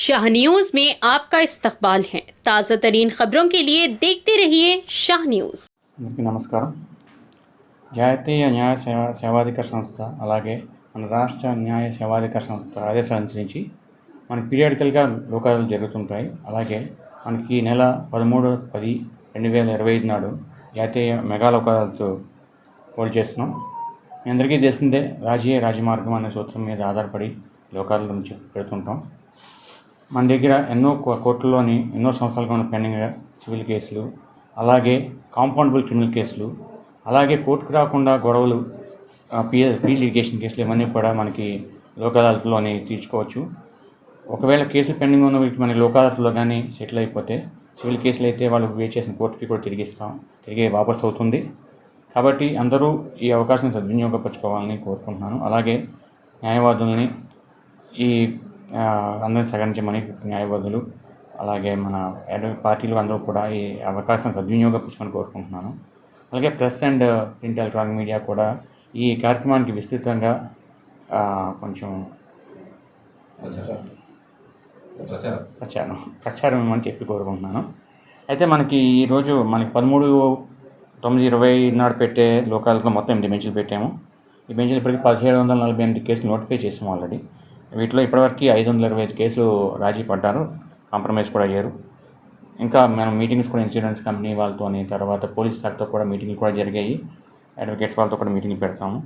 Shah news में आपका इस्तकबाल है। ताज़ा तरीन खबरों के लिए देखते रहिए शाह न्यूज। నమస్కారం. జాతీయ న్యాయ సేవాధికార సంస్థ అలాగే మన రాష్ట్ర న్యాయ సేవాధికార సంస్థ ఆదేశాల అనుసరించి మనకి పీరియాడికల్గా లోకాలు జరుగుతుంటాయి. అలాగే మనకి ఈ నెల 13/10/2025 నాడు జాతీయ మెగా లోకాలతో హోల్డ్ చేస్తున్నాం. మీ అందరికీ తెలిసిందే, రాజమార్గం అనే సూత్రం మీద ఆధారపడి లోకాల నుంచి పెడుతుంటాం. మన దగ్గర ఎన్నో కోర్టుల్లోని ఎన్నో సంవత్సరాలుగా ఉన్న పెండింగ్ సివిల్ కేసులు, అలాగే కాంపౌండబుల్ క్రిమినల్ కేసులు, అలాగే కోర్టుకు రాకుండా గొడవలు, ప్రీ లిటిగేషన్ కేసులు ఇవన్నీ కూడా మనకి లోక్ అదాలత్లోని తీర్చుకోవచ్చు. ఒకవేళ కేసులు పెండింగ్ ఉన్న వీటికి మనకి లోక్ అదాలత్లో కానీ సెటిల్ అయిపోతే, సివిల్ కేసులు అయితే వాళ్ళు వే చేసిన కోర్టుకి కూడా తిరిగి వాపసు అవుతుంది. కాబట్టి అందరూ ఈ అవకాశం సద్వినియోగపరచుకోవాలని కోరుకుంటున్నాను. అలాగే న్యాయవాదుల్ని అందరినీ సహకరించమని న్యాయవాదులు అలాగే మన పార్టీలు అందరూ కూడా ఈ అవకాశం సద్వినియోగపరచుకొని కోరుకుంటున్నాను. అలాగే press and print electronic media కూడా ఈ కార్యక్రమానికి విస్తృతంగా కొంచెం ప్రచారం ఇవ్వమని చెప్పి కోరుకుంటున్నాను. అయితే మనకి ఈరోజు 13/9/20 నాడు పెట్టే లోకాలతో మొత్తం 8 బెంచ్లు పెట్టాము. ఈ బెంచ్లు ఇప్పటికీ 1748 కేసులు నోటిఫై చేసాము ఆల్రెడీ. వీటిలో ఇప్పటివరకు 525 కేసులు రాజీ పడ్డారు, కాంప్రమైజ్ కూడా అయ్యారు. ఇంకా మనం మీటింగ్స్ కూడా ఇన్సూరెన్స్ కంపెనీ వాళ్ళతోని, తర్వాత పోలీస్ శాఖతో కూడా మీటింగ్లు కూడా జరిగాయి. అడ్వకేట్స్ వాళ్ళతో కూడా మీటింగ్లు పెడతాము.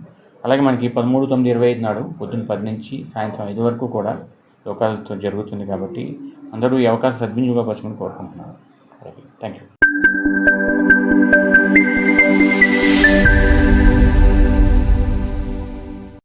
అలాగే మనకి 13/9/25 నాడు పొద్దున్న 10 నుంచి సాయంత్రం 5 వరకు కూడా లోకాలతో జరుగుతుంది. కాబట్టి అందరూ ఈ అవకాశం సద్వినియోగపరచుకొని కోరుకుంటున్నారు. Thank you.